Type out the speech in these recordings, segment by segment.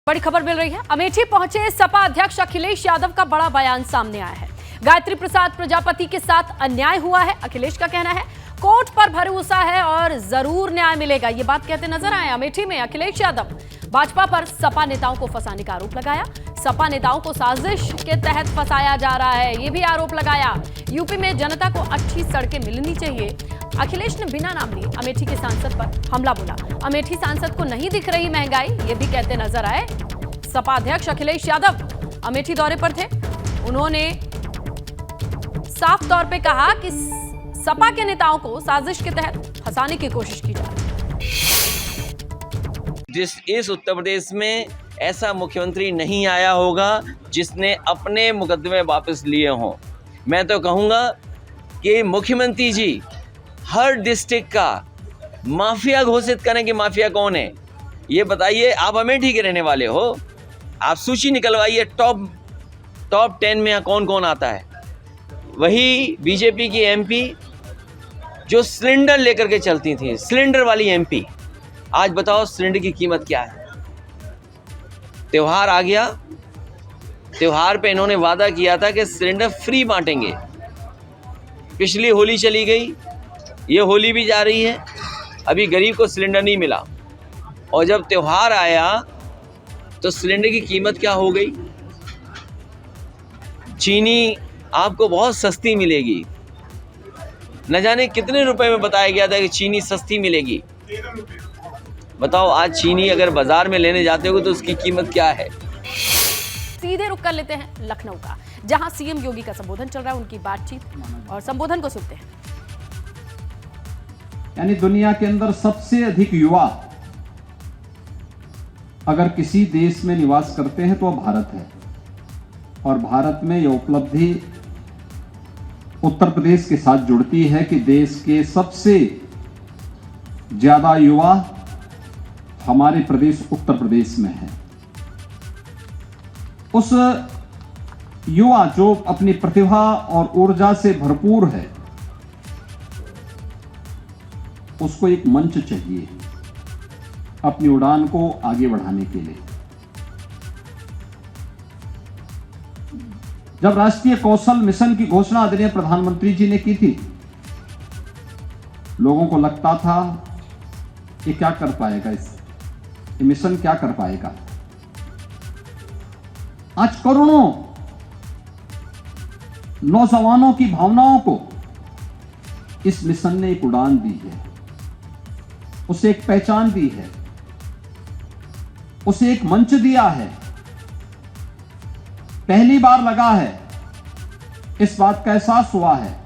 बड़ी खबर मिल रही है। अमेठी पहुंचे सपा अध्यक्ष अखिलेश यादव का बड़ा बयान सामने आया है। गायत्री प्रसाद प्रजापति के साथ अन्याय हुआ है, अखिलेश का कहना है। कोर्ट पर भरोसा है और जरूर न्याय मिलेगा, ये बात कहते नजर आए अमेठी में अखिलेश यादव। भाजपा पर सपा नेताओं को फंसाने का आरोप लगाया। सपा नेताओं को साजिश के तहत फंसाया जा रहा है, ये भी आरोप लगाया। यूपी में जनता को अच्छी सड़कें मिलनी चाहिए। अखिलेश ने बिना नाम लिए अमेठी के सांसद पर हमला बोला। अमेठी सांसद को नहीं दिख रही महंगाई, ये भी कहते नजर आए। सपा अध्यक्ष अखिलेश यादव अमेठी दौरे पर थे। उन्होंने साफ तौर पे कहा कि सपा के नेताओं को साजिश के तहत फंसाने की कोशिश की जा रही है। इस उत्तर प्रदेश में ऐसा मुख्यमंत्री नहीं आया होगा जिसने अपने मुकदमे वापस लिए हों। मैं तो कहूँगा कि मुख्यमंत्री जी हर डिस्ट्रिक्ट का माफिया घोषित करें कि माफिया कौन है ये बताइए। आप अमेठी के रहने वाले हो, आप सूची निकलवाइए टॉप 10 में कौन कौन आता है। वही बीजेपी की एमपी जो सिलेंडर लेकर के चलती थी, सिलेंडर वाली एमपी, आज बताओ सिलेंडर की कीमत क्या है। त्योहार आ गया, त्योहार पे इन्होंने वादा किया था कि सिलेंडर फ्री बांटेंगे। पिछली होली चली गई, ये होली भी जा रही है, अभी गरीब को सिलेंडर नहीं मिला। और जब त्योहार आया तो सिलेंडर की कीमत क्या हो गई। चीनी आपको बहुत सस्ती मिलेगी, न जाने कितने रुपए में बताया गया था कि चीनी सस्ती मिलेगी। बताओ आज चीनी अगर बाजार में लेने जाते हो तो उसकी कीमत क्या है। सीधे रुक कर लेते हैं लखनऊ का, जहां सीएम योगी का संबोधन चल रहा है। उनकी बातचीत और संबोधन को सुनते हैं। यानी दुनिया के अंदर सबसे अधिक युवा अगर किसी देश में निवास करते हैं तो वह भारत है। और भारत में यह उपलब्धि उत्तर प्रदेश के साथ जुड़ती है कि देश के सबसे ज्यादा युवा हमारे प्रदेश उत्तर प्रदेश में है। उस युवा जो अपनी प्रतिभा और ऊर्जा से भरपूर है, उसको एक मंच चाहिए अपनी उड़ान को आगे बढ़ाने के लिए। जब राष्ट्रीय कौशल मिशन की घोषणा आदरणीय प्रधानमंत्री जी ने की थी, लोगों को लगता था कि क्या कर पाएगा ये मिशन क्या कर पाएगा। आज करोड़ों नौजवानों की भावनाओं को इस मिशन ने एक उड़ान दी है, उसे एक पहचान दी है, उसे एक मंच दिया है। पहली बार लगा है, इस बात का एहसास हुआ है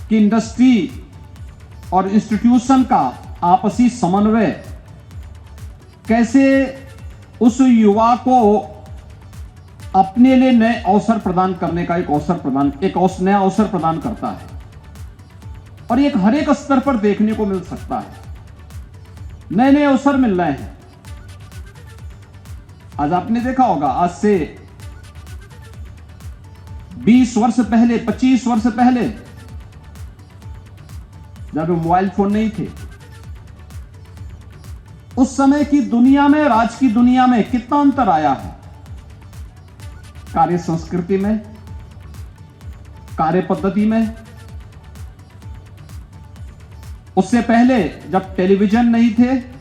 कि इंडस्ट्री और इंस्टीट्यूशन का आपसी समन्वय कैसे उस युवा को अपने लिए नए अवसर प्रदान करने का एक नया अवसर प्रदान करता है। और ये हर एक स्तर पर देखने को मिल सकता है, नए नए अवसर मिल रहे हैं। आज आपने देखा होगा, आज से 20 वर्ष पहले, 25 वर्ष पहले जब मोबाइल फोन नहीं थे, उस समय की दुनिया में, आज की दुनिया में कितना अंतर आया है। कार्य संस्कृति में, कार्य पद्धति में। उससे पहले जब टेलीविजन नहीं थे,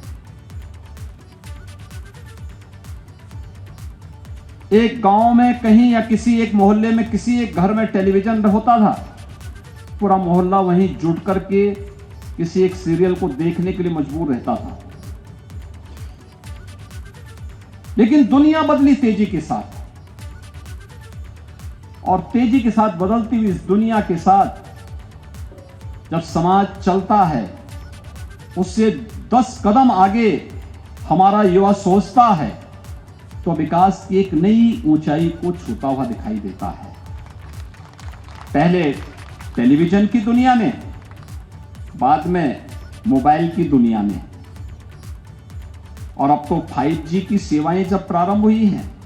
एक गांव में कहीं या किसी एक मोहल्ले में किसी एक घर में टेलीविजन होता था, पूरा मोहल्ला वहीं जुट करके किसी एक सीरियल को देखने के लिए मजबूर रहता था। लेकिन दुनिया बदली तेजी के साथ, और तेजी के साथ बदलती हुई इस दुनिया के साथ जब समाज चलता है, उससे 10 कदम आगे हमारा युवा सोचता है तो विकास की एक नई ऊंचाई को छूता हुआ दिखाई देता है। पहले टेलीविजन की दुनिया में, बाद में मोबाइल की दुनिया में, और अब तो 5G की सेवाएं जब प्रारंभ हुई हैं,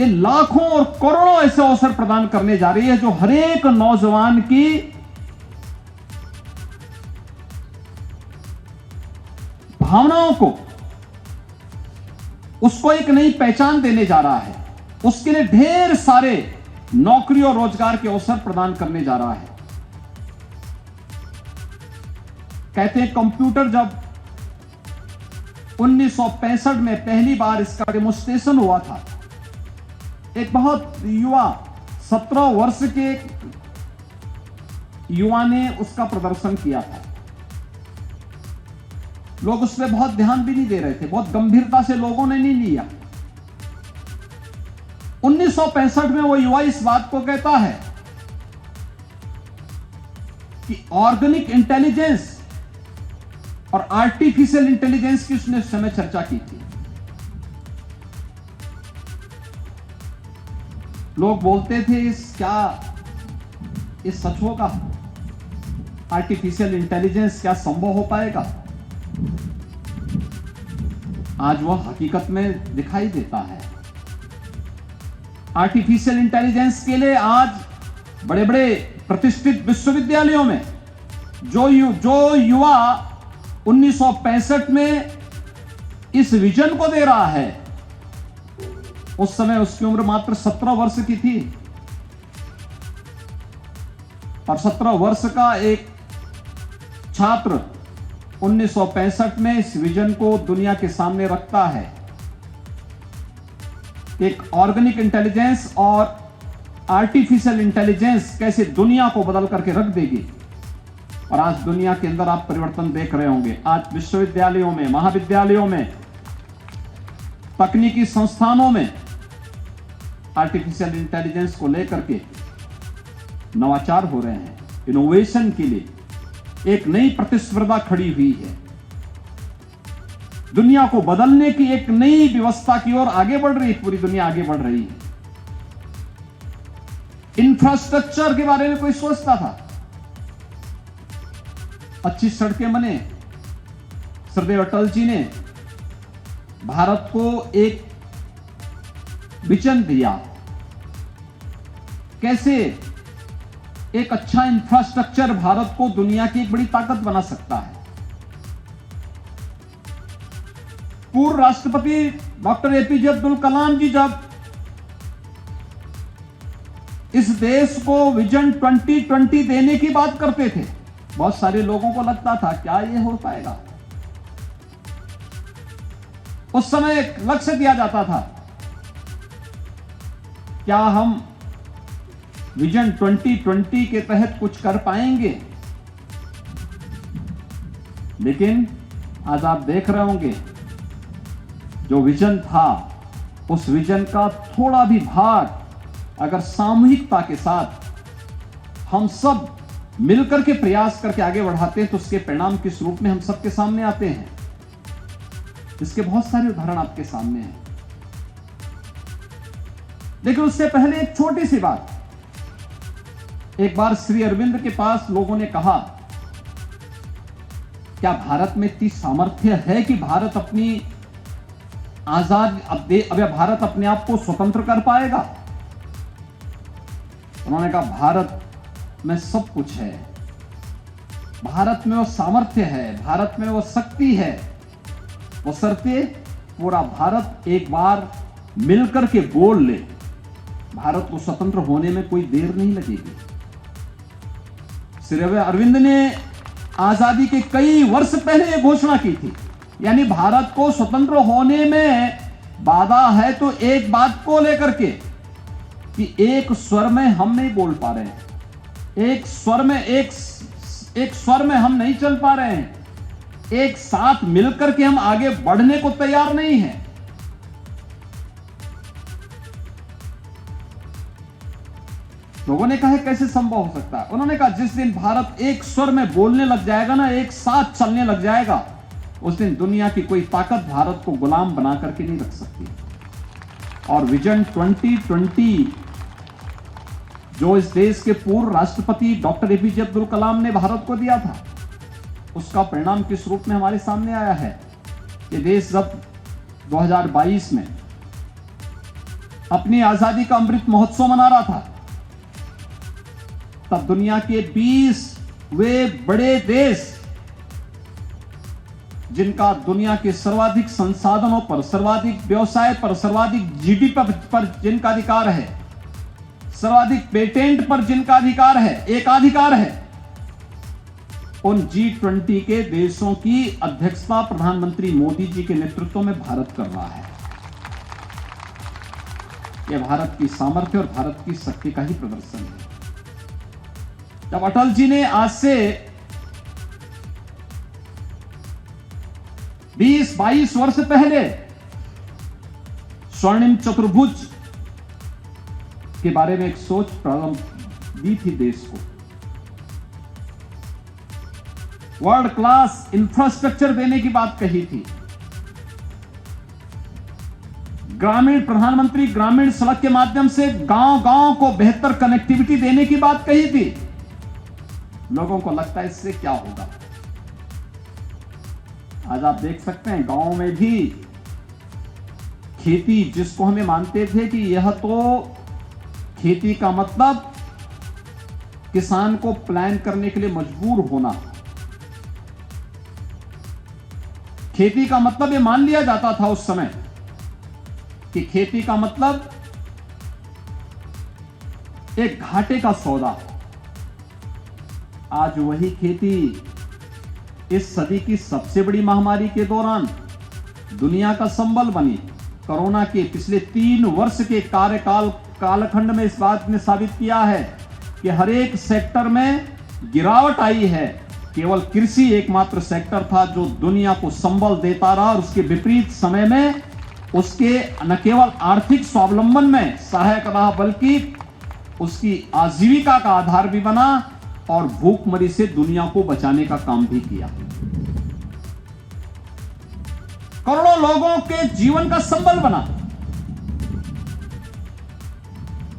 ये लाखों और करोड़ों ऐसे अवसर प्रदान करने जा रही है जो हर एक नौजवान की भावनाओं को, उसको एक नई पहचान देने जा रहा है। उसके लिए ढेर सारे नौकरी और रोजगार के अवसर प्रदान करने जा रहा है। कहते हैं कंप्यूटर जब 1965 में पहली बार इसका डेमोन्स्ट्रेशन हुआ था, एक बहुत युवा 17 वर्ष के युवा ने उसका प्रदर्शन किया था। लोग उस पर बहुत ध्यान भी नहीं दे रहे थे, बहुत गंभीरता से लोगों ने नहीं लिया। 1965 में वो युवा इस बात को कहता है कि ऑर्गेनिक इंटेलिजेंस और आर्टिफिशियल इंटेलिजेंस की उसने उस समय चर्चा की थी। लोग बोलते थे क्या इस सच होगा? आर्टिफिशियल इंटेलिजेंस क्या संभव हो पाएगा? आज वह हकीकत में दिखाई देता है। आर्टिफिशियल इंटेलिजेंस के लिए आज बड़े बड़े प्रतिष्ठित विश्वविद्यालयों में जो युवा 1965 में इस विजन को दे रहा है, उस समय उसकी उम्र मात्र 17 वर्ष की थी। और 17 वर्ष का एक छात्र 1965 में इस विजन को दुनिया के सामने रखता है। एक ऑर्गेनिक इंटेलिजेंस और आर्टिफिशियल इंटेलिजेंस कैसे दुनिया को बदल करके रख देगी। और आज दुनिया के अंदर आप परिवर्तन देख रहे होंगे। आज विश्वविद्यालयों में, महाविद्यालयों में, तकनीकी संस्थानों में आर्टिफिशियल इंटेलिजेंस को लेकर के नवाचार हो रहे हैं। इनोवेशन के लिए एक नई प्रतिस्पर्धा खड़ी हुई है। दुनिया को बदलने की एक नई व्यवस्था की ओर आगे बढ़ रही है। पूरी दुनिया आगे बढ़ रही है। इंफ्रास्ट्रक्चर के बारे में कोई सोचता था? अच्छी सड़कें बने। सरदेव अटल जी ने भारत को एक विजन दिया, कैसे एक अच्छा इंफ्रास्ट्रक्चर भारत को दुनिया की एक बड़ी ताकत बना सकता है। पूर्व राष्ट्रपति डॉक्टर एपीजे अब्दुल कलाम जी जब इस देश को विजन 2020 देने की बात करते थे, बहुत सारे लोगों को लगता था क्या यह हो पाएगा। उस समय एक लक्ष्य दिया जाता था, क्या हम विजन 2020 के तहत कुछ कर पाएंगे। लेकिन आज आप देख रहे होंगे जो विजन था, उस विजन का थोड़ा भी भाग अगर सामूहिकता के साथ हम सब मिलकर के प्रयास करके आगे बढ़ाते हैं तो उसके परिणाम किस रूप में हम सबके सामने आते हैं। इसके बहुत सारे उदाहरण आपके सामने हैं। लेकिन उससे पहले एक छोटी सी बात। एक बार श्री अरविंद के पास लोगों ने कहा, क्या भारत में इतनी सामर्थ्य है कि भारत अपनी आजाद अब भारत अपने आप को स्वतंत्र कर पाएगा? उन्होंने कहा, भारत में सब कुछ है, भारत में वो सामर्थ्य है, भारत में वो शक्ति है, वो शर्ते पूरा भारत एक बार मिलकर के बोल ले, भारत को स्वतंत्र होने में कोई देर नहीं लगेगी। श्री अरविंद ने आजादी के कई वर्ष पहले यह घोषणा की थी, यानी भारत को स्वतंत्र होने में बाधा है तो एक बात को लेकर के कि एक स्वर में हम नहीं बोल पा रहे हैं, एक स्वर में हम नहीं चल पा रहे हैं, एक साथ मिलकर के हम आगे बढ़ने को तैयार नहीं हैं। लोगों ने कहा कैसे संभव हो सकता है? उन्होंने कहा जिस दिन भारत एक स्वर में बोलने लग जाएगा ना, एक साथ चलने लग जाएगा, उस दिन दुनिया की कोई ताकत भारत को गुलाम बना करके नहीं रख सकती। और विजन 2020 जो इस देश के पूर्व राष्ट्रपति डॉक्टर एपीजे अब्दुल कलाम ने भारत को दिया था, उसका परिणाम किस रूप में हमारे सामने आया है। ये देश जब 2022 में अपनी आजादी का अमृत महोत्सव मना रहा था, तब दुनिया के 20 वे बड़े देश जिनका दुनिया के सर्वाधिक संसाधनों पर, सर्वाधिक व्यवसाय पर, सर्वाधिक जीडीपी पर जिनका अधिकार है, सर्वाधिक पेटेंट पर जिनका अधिकार है, एकाधिकार है, उन G20 के देशों की अध्यक्षता प्रधानमंत्री मोदी जी के नेतृत्व में भारत कर रहा है। यह भारत की सामर्थ्य और भारत की शक्ति का ही प्रदर्शन है। जब अटल जी ने आज से 20-22 वर्ष पहले स्वर्णिम चतुर्भुज के बारे में एक सोच प्रारंभ दी थी देश को, वर्ल्ड क्लास इंफ्रास्ट्रक्चर देने की बात कही थी, ग्रामीण प्रधानमंत्री ग्रामीण सड़क के माध्यम से गांव-गांव को बेहतर कनेक्टिविटी देने की बात कही थी। लोगों को लगता है इससे क्या होगा। आज आप देख सकते हैं गांव में भी खेती, जिसको हमें मानते थे कि यह तो खेती का मतलब किसान को प्लान करने के लिए मजबूर होना, खेती का मतलब यह मान लिया जाता था उस समय कि खेती का मतलब एक घाटे का सौदा। आज वही खेती इस सदी की सबसे बड़ी महामारी के दौरान दुनिया का संबल बनी। कोरोना के पिछले 3 वर्ष के कालखंड में इस बात ने साबित किया है कि हर एक सेक्टर में गिरावट आई है। केवल कृषि एकमात्र सेक्टर था जो दुनिया को संबल देता रहा और उसके विपरीत समय में उसके न केवल आर्थिक स्वावलंबन में सहायक रहा बल्कि उसकी आजीविका का आधार भी बना और भूखमरी से दुनिया को बचाने का काम भी किया। करोड़ों लोगों के जीवन का संबल बना।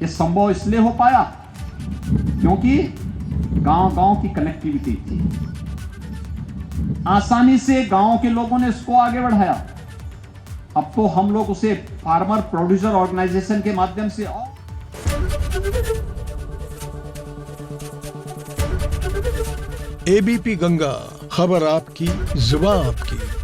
यह संभव इसलिए हो पाया क्योंकि गांव-गांव की कनेक्टिविटी थी। आसानी से गांव के लोगों ने इसको आगे बढ़ाया। अब तो हम लोग उसे फार्मर प्रोड्यूसर ऑर्गेनाइजेशन के माध्यम से एबीपी गंगा, खबर आपकी, जुबान आपकी।